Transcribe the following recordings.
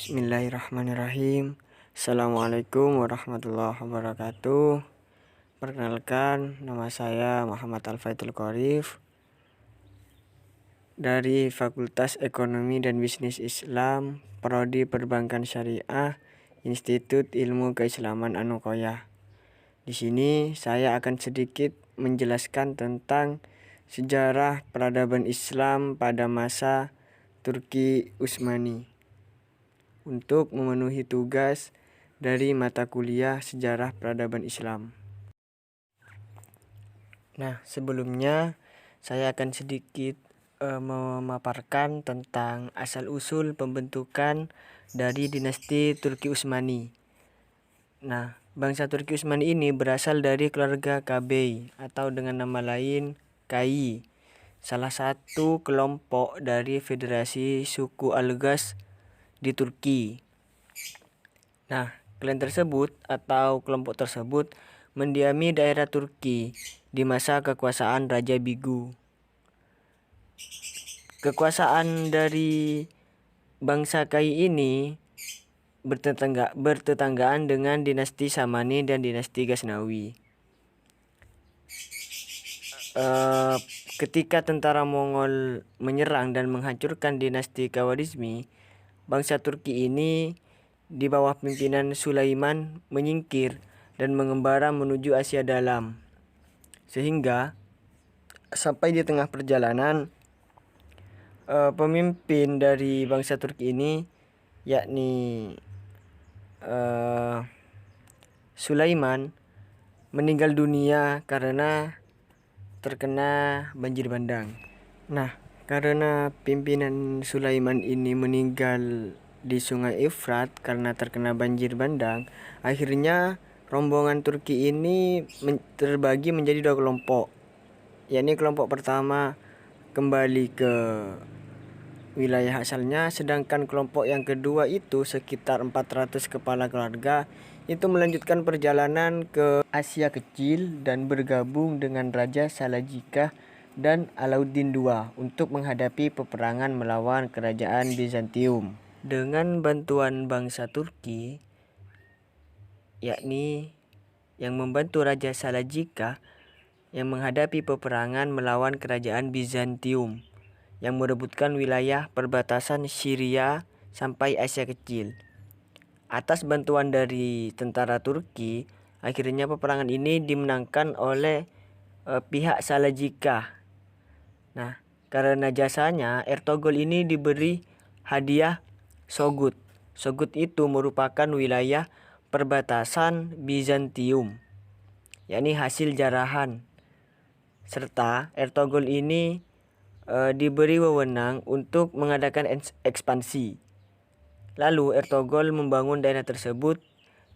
Bismillahirrahmanirrahim. Assalamualaikum warahmatullahi wabarakatuh. Perkenalkan, nama saya Muhammad Al-Faidul Qorif dari Fakultas Ekonomi dan Bisnis Islam, Prodi Perbankan Syariah, Institut Ilmu Keislaman An-Nukoyah. Di sini saya akan sedikit menjelaskan tentang sejarah peradaban Islam pada masa Turki Utsmani untuk memenuhi tugas dari mata kuliah Sejarah Peradaban Islam. Nah, sebelumnya saya akan sedikit memaparkan tentang asal-usul pembentukan dari dinasti Turki Utsmani. Nah, bangsa Turki Utsmani ini berasal dari keluarga Kabey atau dengan nama lain Kayi, salah satu kelompok dari Federasi Suku Algas di Turki. Nah, klan tersebut atau kelompok tersebut mendiami daerah Turki di masa kekuasaan Raja Bigu. Kekuasaan dari bangsa Kayi ini bertetanggaan dengan dinasti Samani dan dinasti Ghaznawi. Ketika tentara Mongol menyerang dan menghancurkan dinasti Khawarizmi, bangsa Turki ini di bawah pimpinan Sulaiman menyingkir dan mengembara menuju Asia Dalam. Sehingga sampai di tengah perjalanan pemimpin dari bangsa Turki ini yakni Sulaiman meninggal dunia karena terkena banjir bandang. Nah, karena pimpinan Sulaiman ini meninggal di Sungai Efrat karena terkena banjir bandang, akhirnya rombongan Turki ini terbagi menjadi dua kelompok. Yakni kelompok pertama kembali ke wilayah asalnya, sedangkan kelompok yang kedua itu sekitar 400 kepala keluarga itu melanjutkan perjalanan ke Asia Kecil dan bergabung dengan Raja Salajikah dan Alauddin II untuk menghadapi peperangan melawan kerajaan Bizantium. Dengan bantuan bangsa Turki, yakni yang membantu Raja Salajikah yang menghadapi peperangan melawan kerajaan Bizantium yang merebutkan wilayah perbatasan Syria sampai Asia Kecil. Atas bantuan dari tentara Turki, akhirnya peperangan ini dimenangkan oleh pihak Salajikah. Nah, karena jasanya, Ertogol ini diberi hadiah Sogut. Sogut itu merupakan wilayah perbatasan Bizantium, yakni hasil jarahan. Serta Ertogol ini diberi wewenang untuk mengadakan ekspansi. Lalu Ertogol membangun daerah tersebut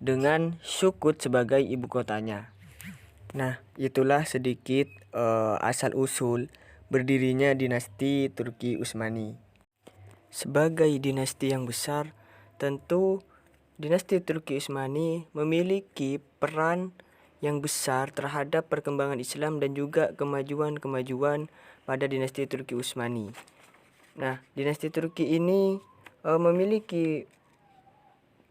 dengan Sukut sebagai ibu kotanya. Nah, itulah sedikit asal-usul berdirinya dinasti Turki Utsmani. Sebagai dinasti yang besar, tentu dinasti Turki Utsmani memiliki peran yang besar terhadap perkembangan Islam dan juga kemajuan-kemajuan pada dinasti Turki Utsmani. Nah, dinasti Turki ini memiliki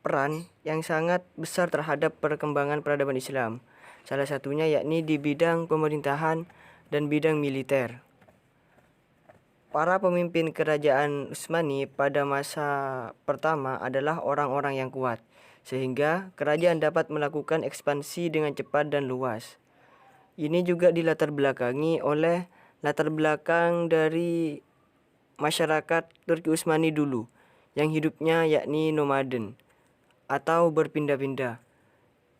peran yang sangat besar terhadap perkembangan peradaban Islam. Salah satunya yakni di bidang pemerintahan dan bidang militer. Para pemimpin kerajaan Utsmani pada masa pertama adalah orang-orang yang kuat, sehingga kerajaan dapat melakukan ekspansi dengan cepat dan luas. Ini juga dilatar belakangi oleh latar belakang dari masyarakat Turki Utsmani dulu, yang hidupnya yakni nomaden atau berpindah-pindah.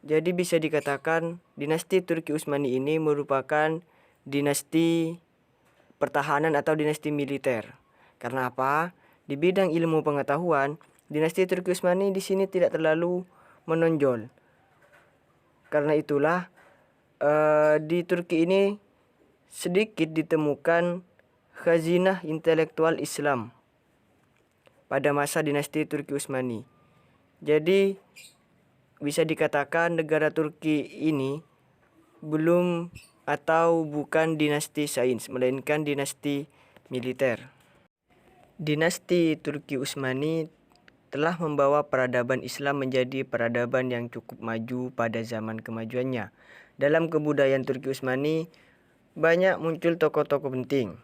Jadi bisa dikatakan dinasti Turki Utsmani ini merupakan dinasti pertahanan atau dinasti militer. Karena apa? Di bidang ilmu pengetahuan, dinasti Turki Utsmani di sini tidak terlalu menonjol. Karena itulah di Turki ini sedikit ditemukan khazinah intelektual Islam pada masa dinasti Turki Utsmani. Jadi bisa dikatakan negara Turki ini belum atau bukan dinasti sains, melainkan dinasti militer. Dinasti Turki Utsmani telah membawa peradaban Islam menjadi peradaban yang cukup maju pada zaman kemajuannya. Dalam kebudayaan Turki Utsmani banyak muncul tokoh-tokoh penting.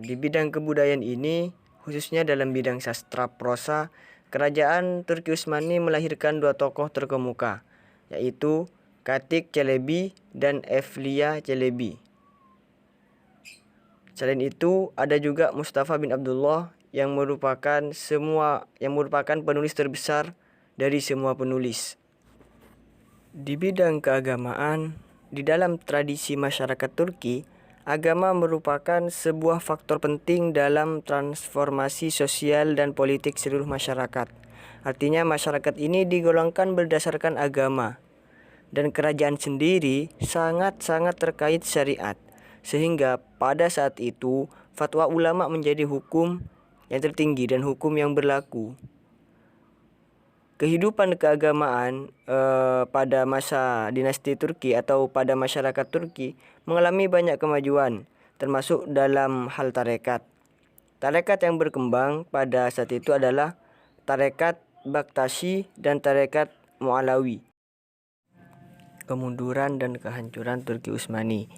Di bidang kebudayaan ini, khususnya dalam bidang sastra prosa, kerajaan Turki Utsmani melahirkan dua tokoh terkemuka, yaitu Katik Çelebi dan Evliya Çelebi. Selain itu, ada juga Mustafa bin Abdullah yang merupakan penulis terbesar dari semua penulis. Di bidang keagamaan, di dalam tradisi masyarakat Turki, agama merupakan sebuah faktor penting dalam transformasi sosial dan politik seluruh masyarakat. Artinya masyarakat ini digolongkan berdasarkan agama. Dan kerajaan sendiri sangat-sangat terkait syariat. Sehingga pada saat itu fatwa ulama menjadi hukum yang tertinggi dan hukum yang berlaku. Kehidupan keagamaan pada masa dinasti Turki atau pada masyarakat Turki mengalami banyak kemajuan, termasuk dalam hal tarekat. Tarekat yang berkembang pada saat itu adalah tarekat Baktashi dan tarekat Mu'alawi. Kemunduran dan kehancuran Turki Utsmani.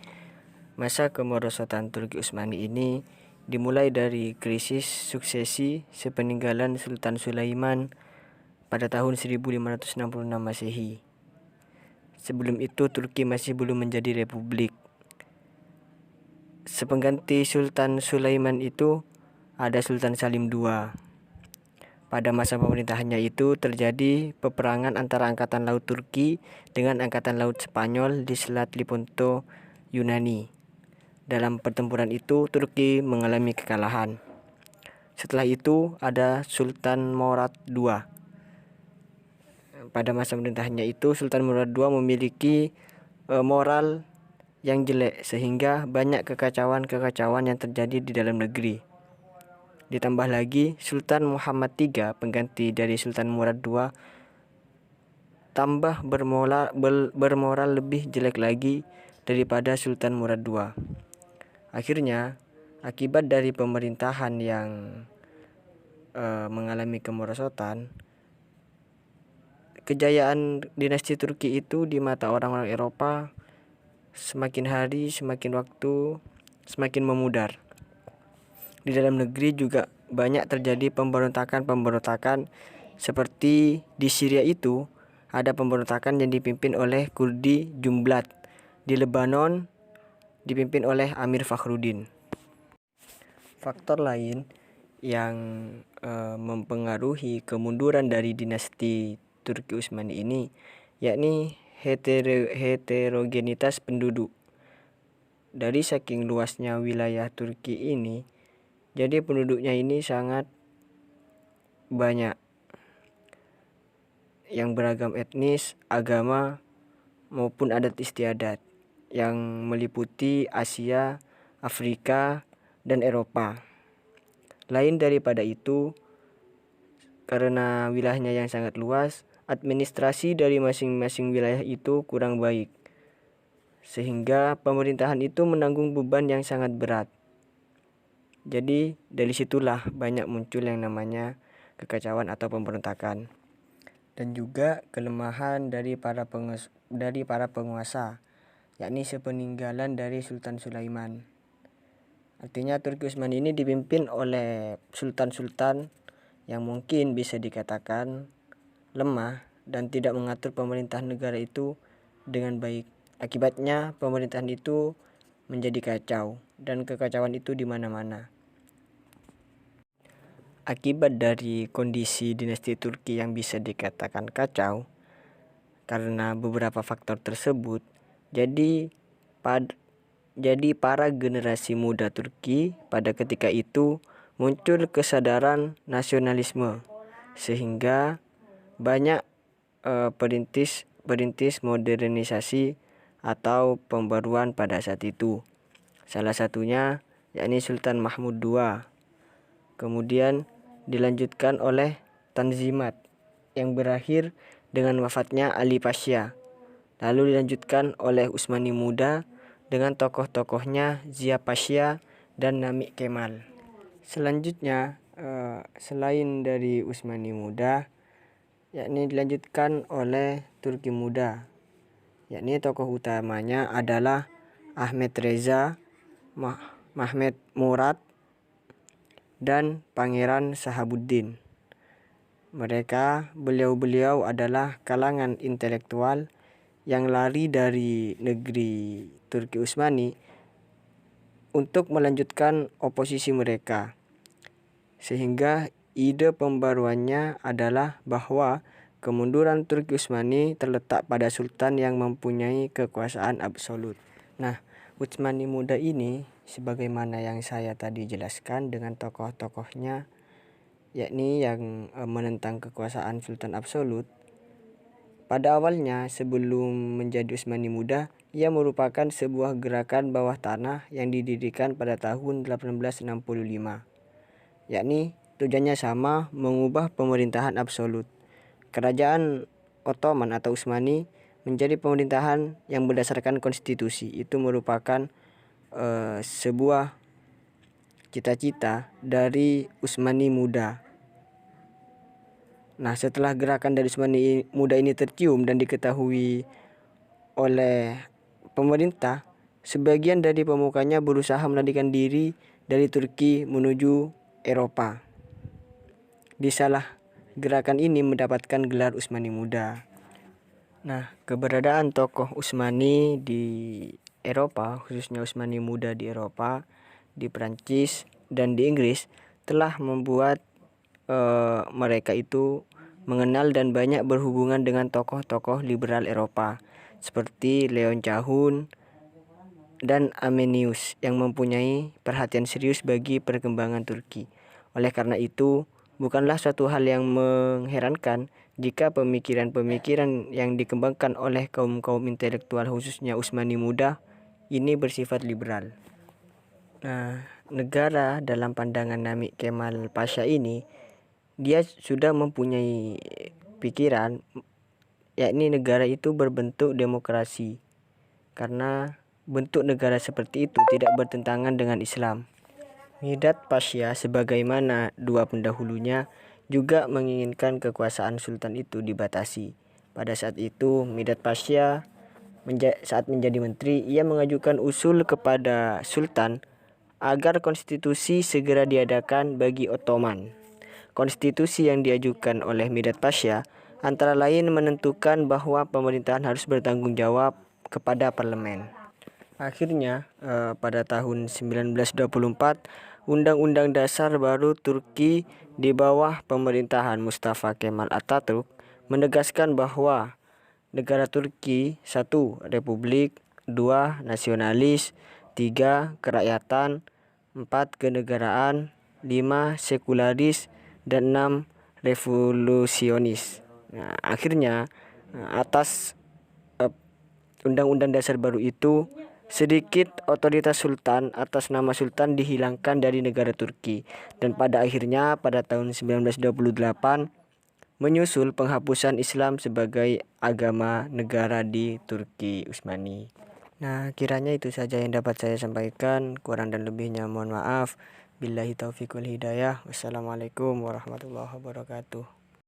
Masa kemerosotan Turki Utsmani ini dimulai dari krisis suksesi sepeninggalan Sultan Sulaiman pada tahun 1566 Masehi. Sebelum itu Turki masih belum menjadi republik. Sepengganti Sultan Sulaiman itu ada Sultan Salim II. Pada masa pemerintahannya itu terjadi peperangan antara Angkatan Laut Turki dengan Angkatan Laut Spanyol di Selat Lepanto, Yunani. Dalam pertempuran itu Turki mengalami kekalahan. Setelah itu ada Sultan Murad II. Pada masa pemerintahannya itu Sultan Murad II memiliki moral yang jelek sehingga banyak kekacauan yang terjadi di dalam negeri. Ditambah lagi Sultan Muhammad III pengganti dari Sultan Murad II tambah bermoral lebih jelek lagi daripada Sultan Murad II. Akhirnya akibat dari pemerintahan yang mengalami kemerosotan, kejayaan dinasti Turki itu di mata orang-orang Eropa semakin hari, semakin waktu, semakin memudar. Di dalam negeri juga banyak terjadi pemberontakan seperti di Syria itu ada pemberontakan yang dipimpin oleh Kurdi Jumblat. Di Lebanon dipimpin oleh Amir Fakhruddin. Faktor lain yang mempengaruhi kemunduran dari dinasti Turki Utsmani ini yakni heterogenitas penduduk. Dari saking luasnya wilayah Turki ini, jadi penduduknya ini sangat banyak yang beragam etnis, agama maupun adat istiadat yang meliputi Asia, Afrika, dan Eropa. Lain daripada itu, karena wilayahnya yang sangat luas, administrasi dari masing-masing wilayah itu kurang baik, sehingga pemerintahan itu menanggung beban yang sangat berat. Jadi dari situlah banyak muncul yang namanya kekacauan atau pemberontakan, dan juga kelemahan dari para penguasa, yakni sepeninggalan dari Sultan Sulaiman. Artinya Turki Utsmani ini dipimpin oleh sultan-sultan yang mungkin bisa dikatakan lemah dan tidak mengatur pemerintahan negara itu dengan baik. Akibatnya pemerintahan itu menjadi kacau dan kekacauan itu di mana-mana. Akibat dari kondisi dinasti Turki yang bisa dikatakan kacau karena beberapa faktor tersebut, jadi para generasi muda Turki pada ketika itu muncul kesadaran nasionalisme, sehingga banyak perintis modernisasi atau pembaruan pada saat itu. Salah satunya yakni Sultan Mahmud II. Kemudian dilanjutkan oleh Tanzimat yang berakhir dengan wafatnya Ali Pasha. Lalu dilanjutkan oleh Utsmani Muda dengan tokoh-tokohnya Zia Pasha dan Namik Kemal. Selanjutnya selain dari Utsmani muda, yakni dilanjutkan oleh Turki muda, yakni tokoh utamanya adalah Ahmed Reza, Mehmed Murad, dan Pangeran Shahabuddin. Beliau adalah kalangan intelektual yang lari dari negeri Turki Utsmani untuk melanjutkan oposisi mereka. Sehingga ide pembaruannya adalah bahwa kemunduran Turki Utsmani terletak pada sultan yang mempunyai kekuasaan absolut. Nah, Utsmani muda ini sebagaimana yang saya tadi jelaskan dengan tokoh-tokohnya, yakni yang menentang kekuasaan sultan absolut. Pada awalnya sebelum menjadi Utsmani muda, ia merupakan sebuah gerakan bawah tanah yang didirikan pada tahun 1865. Yakni tujuannya sama, mengubah pemerintahan absolut. Kerajaan Ottoman atau Utsmani menjadi pemerintahan yang berdasarkan konstitusi. Itu merupakan sebuah cita-cita dari Utsmani muda. Nah, setelah gerakan dari Utsmani muda ini tercium dan diketahui oleh pemerintah, sebagian dari pemukanya berusaha melarikan diri dari Turki menuju Eropa. Di salah gerakan ini mendapatkan gelar Utsmani muda. Nah, keberadaan tokoh Utsmani di Eropa, khususnya Utsmani muda di Eropa, di Prancis dan di Inggris, telah membuat mereka itu mengenal dan banyak berhubungan dengan tokoh-tokoh liberal Eropa seperti Leon Cahun dan Arminius yang mempunyai perhatian serius bagi perkembangan Turki. Oleh karena itu, bukanlah suatu hal yang mengherankan jika pemikiran-pemikiran yang dikembangkan oleh kaum-kaum intelektual khususnya Utsmani muda ini bersifat liberal. Nah, negara dalam pandangan Namik Kemal Pasha ini, dia sudah mempunyai pikiran yakni negara itu berbentuk demokrasi, karena bentuk negara seperti itu tidak bertentangan dengan Islam. Midhat Pasha sebagaimana dua pendahulunya juga menginginkan kekuasaan sultan itu dibatasi. Pada saat itu Midhat Pasha saat menjadi menteri, ia mengajukan usul kepada sultan agar konstitusi segera diadakan bagi Ottoman. Konstitusi yang diajukan oleh Midhat Pasha antara lain menentukan bahwa pemerintahan harus bertanggung jawab kepada parlemen. Akhirnya pada tahun 1924, Undang-Undang Dasar baru Turki di bawah pemerintahan Mustafa Kemal Atatürk menegaskan bahwa negara Turki 1. Republik, 2. Nasionalis, 3. Kerakyatan, 4. Kenegaraan, 5. Sekularis, dan 6. Revolusionis. Nah, akhirnya atas Undang-Undang Dasar baru itu, sedikit otoritas sultan atas nama sultan dihilangkan dari negara Turki, dan pada akhirnya pada tahun 1928 menyusul penghapusan Islam sebagai agama negara di Turki Utsmani. Nah, kiranya itu saja yang dapat saya sampaikan. Kurang dan lebihnya mohon maaf. Billahi taufiq wal hidayah. Wassalamualaikum warahmatullahi wabarakatuh.